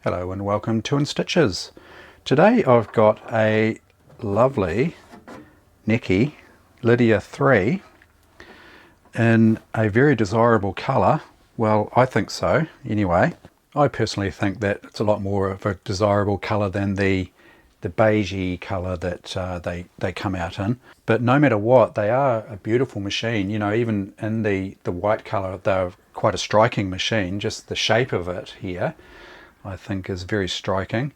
Hello and welcome to In Stitches. Today I've got a lovely Necchi Lydia 3 in a very desirable colour. Well, I think so anyway. I personally think that it's a lot more of a desirable colour than the beigey colour that they come out in. But no matter what, they are a beautiful machine. You know, even in the white colour, they're quite a striking machine. Just the shape of it here I think is very striking.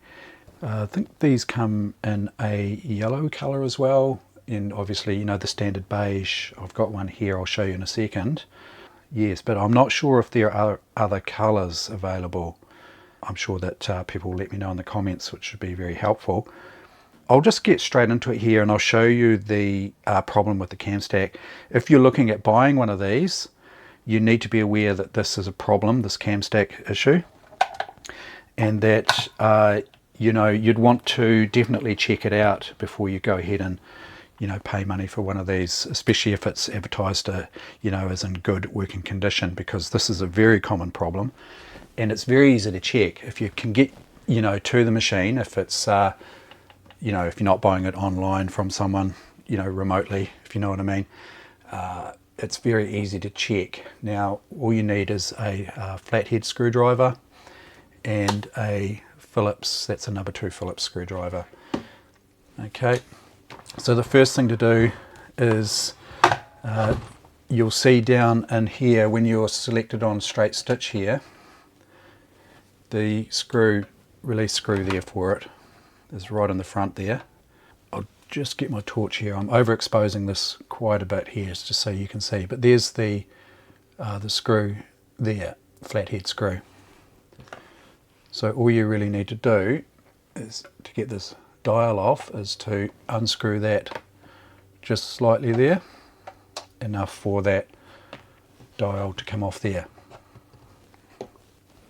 I think these come in a yellow colour as well, and obviously, you know, the standard beige. I've got one here, I'll show you in a second. Yes, but I'm not sure if there are other colours available. I'm sure that people will let me know in the comments, which would be very helpful. I'll just get straight into it here and I'll show you the problem with the cam stack. If you're looking at buying one of these, you need to be aware that this is a problem, this cam stack issue, and that you know, you'd want to definitely check it out before you go ahead and, you know, pay money for one of these, especially if it's advertised you know, as in good working condition, because this is a very common problem and it's very easy to check. If you can get, you know, to the machine, if it's you know, if you're not buying it online from someone, you know, remotely, if you know what I mean, it's very easy to check. Now all you need is a flathead screwdriver and a Phillips, that's a number 2 Phillips screwdriver. Okay, so the first thing to do is you'll see down in here when you're selected on straight stitch here, the release screw there for it is right in the front there. I'll just get my torch here. I'm overexposing this quite a bit here just so you can see, but there's the screw there, flathead screw. So all you really need to do is to get this dial off is to unscrew that just slightly there, enough for that dial to come off there.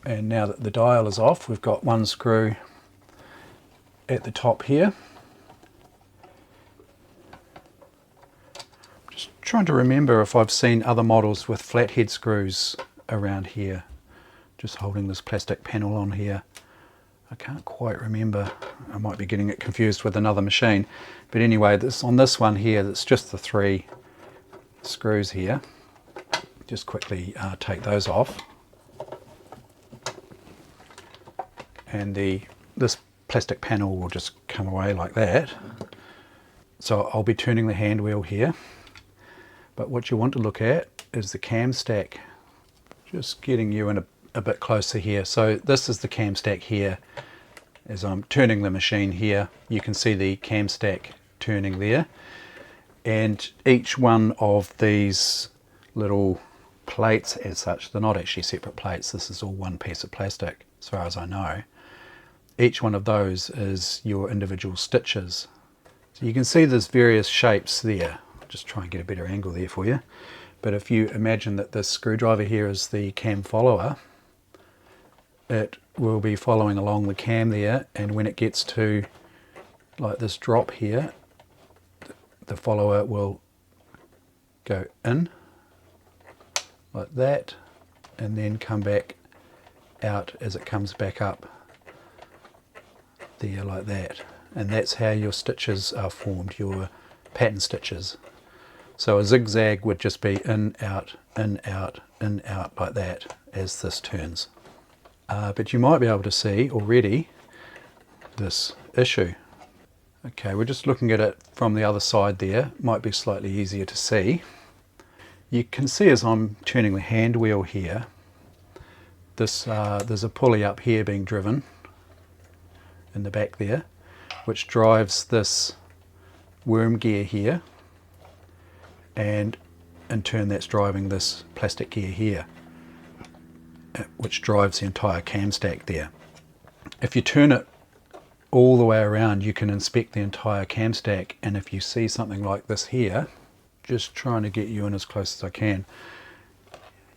And now that the dial is off, we've got one screw at the top here. Just trying to remember if I've seen other models with flathead screws around here. Just holding this plastic panel on here. I can't quite remember. I might be getting it confused with another machine. But anyway, on this one here, that's just the 3 screws here. Just quickly take those off. And this plastic panel will just come away like that. So I'll be turning the hand wheel here. But what you want to look at is the cam stack. Just getting you in a bit closer here. So this is the cam stack here. As I'm turning the machine here, you can see the cam stack turning there. And each one of these little plates as such, they're not actually separate plates, this is all one piece of plastic as far as I know. Each one of those is your individual stitches. So you can see there's various shapes there. I'll just try and get a better angle there for you. But if you imagine that this screwdriver here is the cam follower, it will be following along the cam there, and when it gets to like this drop here, the follower will go in like that and then come back out as it comes back up there like that. And that's how your stitches are formed, your pattern stitches. So a zigzag would just be in, out, in, out, in, out like that as this turns. But you might be able to see already this issue. Okay, we're just looking at it from the other side there. Might be slightly easier to see. You can see as I'm turning the hand wheel here, there's a pulley up here being driven in the back there, which drives this worm gear here, and in turn that's driving this plastic gear here, which drives the entire cam stack there. If you turn it all the way around, you can inspect the entire cam stack, and if you see something like this here, just trying to get you in as close as I can,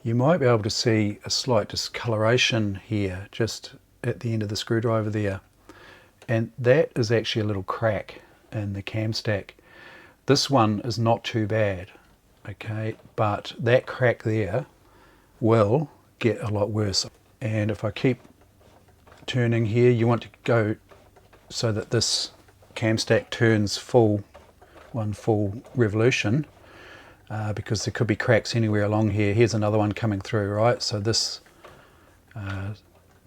you might be able to see a slight discoloration here just at the end of the screwdriver there, and that is actually a little crack in the cam stack. This one is not too bad, okay, but that crack there will get a lot worse. And if I keep turning here. You want to go so that this cam stack turns one full revolution, because there could be cracks anywhere along here. Here's another one coming through, right? So this,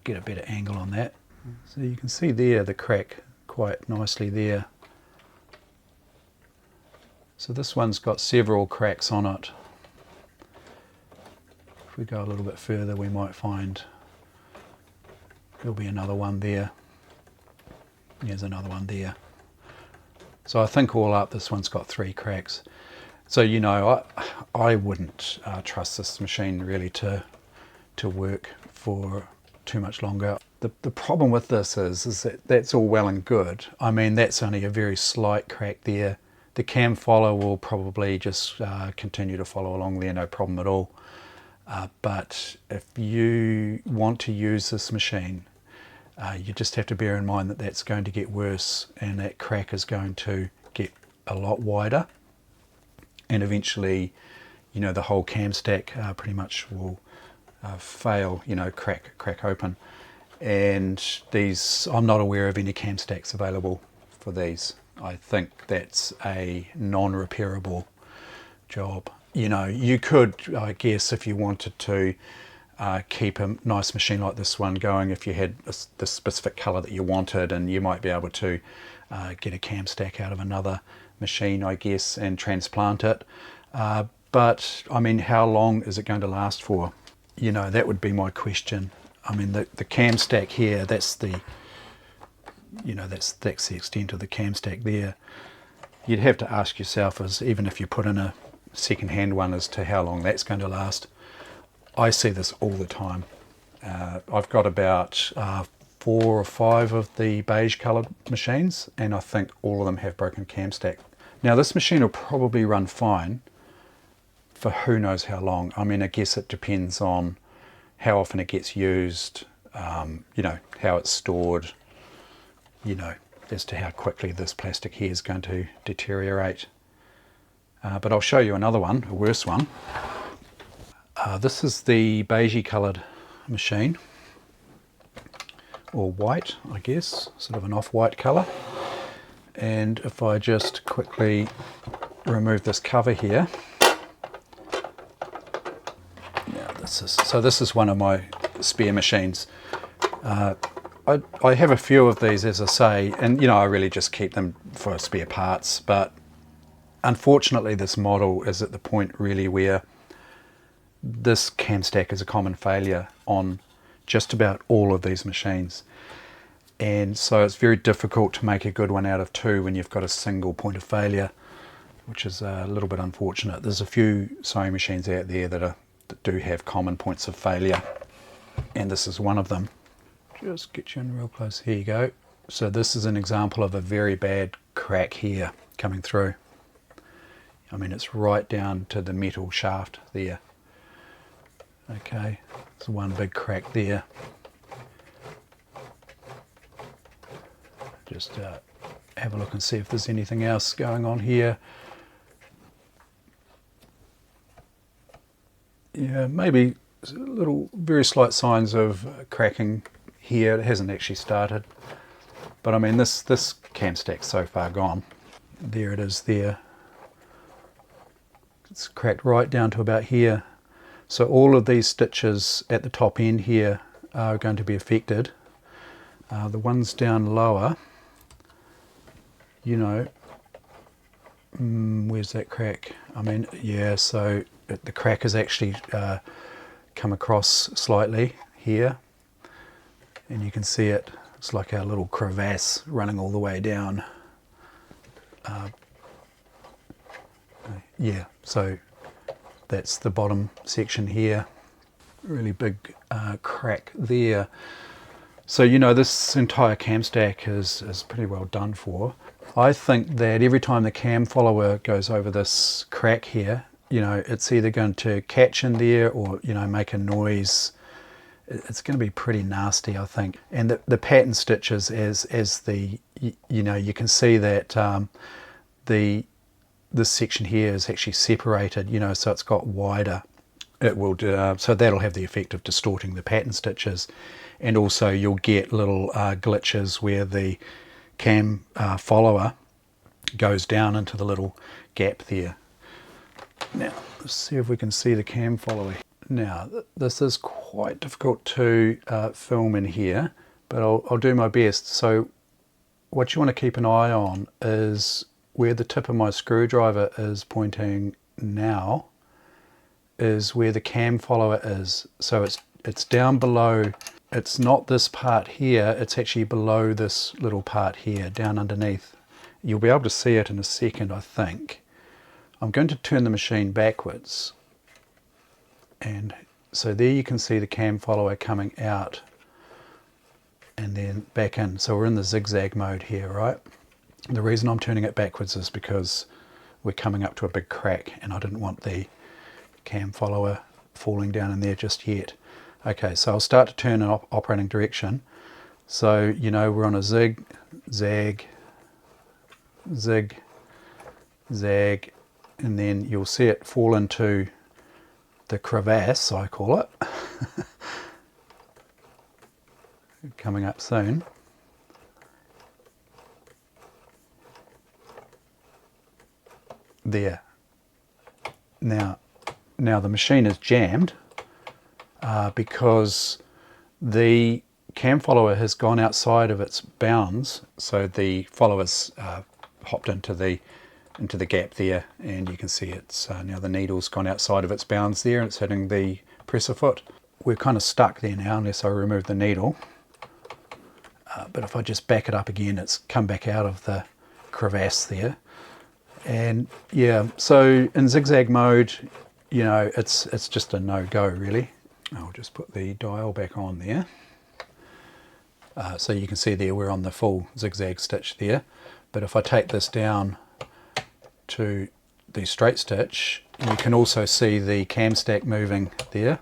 get a better angle on that. So you can see there the crack quite nicely there. So this one's got several cracks on it. If we go a little bit further, we might find there'll be another one there. There's another one there. So I think all up this one's got 3 cracks. So you know, I wouldn't trust this machine really to work for too much longer. The problem with this is that that's all well and good. I mean, that's only a very slight crack there. The cam follower will probably just continue to follow along there, no problem at all. But if you want to use this machine, you just have to bear in mind that that's going to get worse, and that crack is going to get a lot wider, and eventually, you know, the whole cam stack pretty much will fail, you know, crack open. And these, I'm not aware of any cam stacks available for these. I think that's a non-repairable job. You know, you could, I guess, if you wanted to keep a nice machine like this one going, if you had the specific color that you wanted, and you might be able to get a cam stack out of another machine, I guess, and transplant it. But I mean, how long is it going to last for? You know, that would be my question. I mean, the cam stack here, that's the, you know, that's the extent of the cam stack there. You'd have to ask yourself, as even if you put in a second-hand one, as to how long that's going to last. I see this all the time. I've got about 4 or 5 of the beige coloured machines, and I think all of them have broken cam stack. Now this machine will probably run fine for who knows how long. I mean, I guess it depends on how often it gets used, you know, how it's stored, you know, as to how quickly this plastic here is going to deteriorate. But I'll show you another one, a worse one. This is the beigey coloured machine, or white, I guess, sort of an off-white colour. And if I just quickly remove this cover here, now this is one of my spare machines. I have a few of these, as I say, and you know, I really just keep them for spare parts, but unfortunately this model is at the point really where this cam stack is a common failure on just about all of these machines, and so it's very difficult to make a good one out of 2 when you've got a single point of failure, which is a little bit unfortunate. There's a few sewing machines out there that do have common points of failure, and this is one of them. Just get you in real close. Here you go. So this is an example of a very bad crack here coming through. I mean, it's right down to the metal shaft there. Okay, there's one big crack there. Just have a look and see if there's anything else going on here. Yeah, maybe little, very slight signs of cracking here. It hasn't actually started, but I mean, this cam stack's so far gone. There it is there. It's cracked right down to about here. So all of these stitches at the top end here are going to be affected. The ones down lower, you know, where's that crack? I mean, yeah, so the crack has actually come across slightly here, and you can see it. It's like a little crevasse running all the way down. Yeah, so that's the bottom section here. Really big crack there. So, you know, this entire cam stack is pretty well done for. I think that every time the cam follower goes over this crack here, you know, it's either going to catch in there or, you know, make a noise. It's going to be pretty nasty, I think. And the pattern stitches, as the, you know, you can see that this section here is actually separated, you know, so it's got wider it will so that'll have the effect of distorting the pattern stitches, and also you'll get little glitches where the cam follower goes down into the little gap there. Now let's see if we can see the cam follower. Now this is quite difficult to film in here, but I'll do my best. So what you want to keep an eye on is where the tip of my screwdriver is pointing now is where the cam follower is. So it's down below. It's not this part here, it's actually below this little part here, down underneath. You'll be able to see it in a second, I think. I'm going to turn the machine backwards, and so there you can see the cam follower coming out and then back in. So we're in the zigzag mode here, right? The reason I'm turning it backwards is because we're coming up to a big crack and I didn't want the cam follower falling down in there just yet. Okay, so I'll start to turn in operating direction. So, you know, we're on a zig, zag, zig, zag, and then you'll see it fall into the crevasse, I call it. Coming up soon. There. Now the machine is jammed because the cam follower has gone outside of its bounds. So the follower's hopped into the gap there, and you can see it's now the needle's gone outside of its bounds there, and it's hitting the presser foot. We're kind of stuck there now unless I remove the needle. But if I just back it up again, it's come back out of the crevasse there. And yeah, so in zigzag mode, you know, it's just a no-go really. I'll just put the dial back on there. So you can see there we're on the full zigzag stitch there. But if I take this down to the straight stitch, you can also see the cam stack moving there.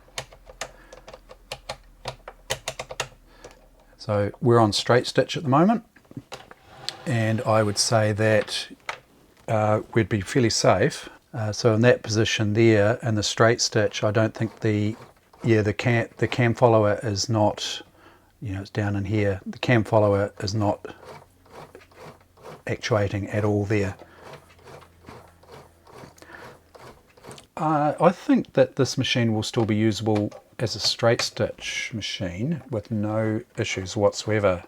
So we're on straight stitch at the moment, and I would say that we'd be fairly safe. So in that position there, in the straight stitch, I don't think the cam follower is not, you know, it's down in here. The cam follower is not actuating at all there. I think that this machine will still be usable as a straight stitch machine with no issues whatsoever.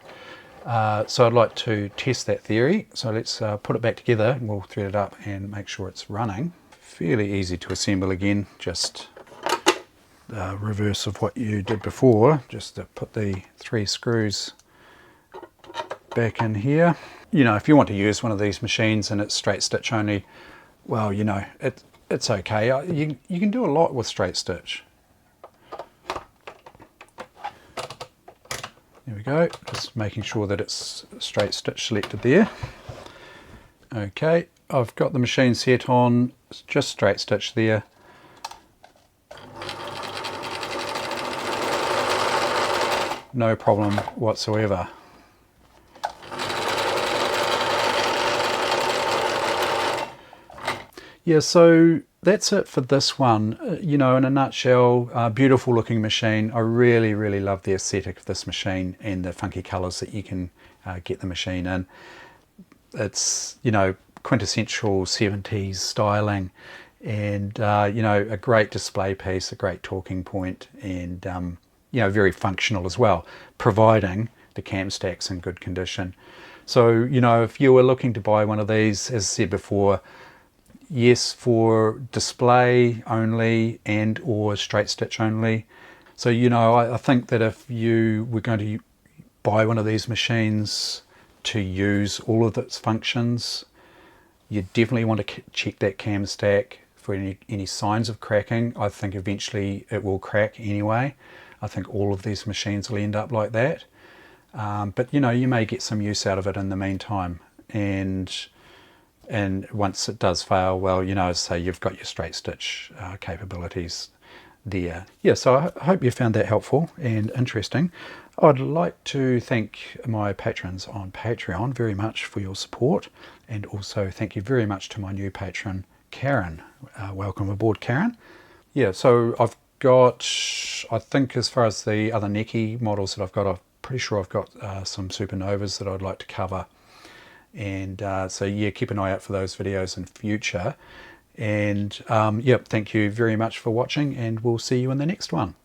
So I'd like to test that theory. So let's put it back together, and we'll thread it up and make sure it's running. Fairly easy to assemble again, just the reverse of what you did before, just to put the 3 screws back in here. You know, if you want to use one of these machines and it's straight stitch only, well, you know, it's okay. You can do a lot with straight stitch. There we go, just making sure that it's straight stitch selected there. Okay, I've got the machine set on just straight stitch there. No problem whatsoever. Yeah, so that's it for this one. You know, in a nutshell, beautiful looking machine. I really, really love the aesthetic of this machine and the funky colours that you can get the machine in. It's, you know, quintessential 70s styling, and, you know, a great display piece, a great talking point, and, you know, very functional as well, providing the cam stack's in good condition. So, you know, if you were looking to buy one of these, as I said before, yes, for display only and or straight stitch only. So, you know, I think that if you were going to buy one of these machines to use all of its functions, you definitely want to check that cam stack for any signs of cracking. I think eventually it will crack anyway. I think all of these machines will end up like that. But, you know, you may get some use out of it in the meantime. And once it does fail, well, you know, say you've got your straight stitch capabilities there. Yeah, so I hope you found that helpful and interesting. I'd like to thank my patrons on Patreon very much for your support, and also thank you very much to my new patron, Karen. Welcome aboard, Karen. yeah, so I've got, I think as far as the other Necchi models that I've got, I'm pretty sure I've got some supernovas that I'd like to cover. And so yeah, keep an eye out for those videos in future. And yep, thank you very much for watching, and we'll see you in the next one.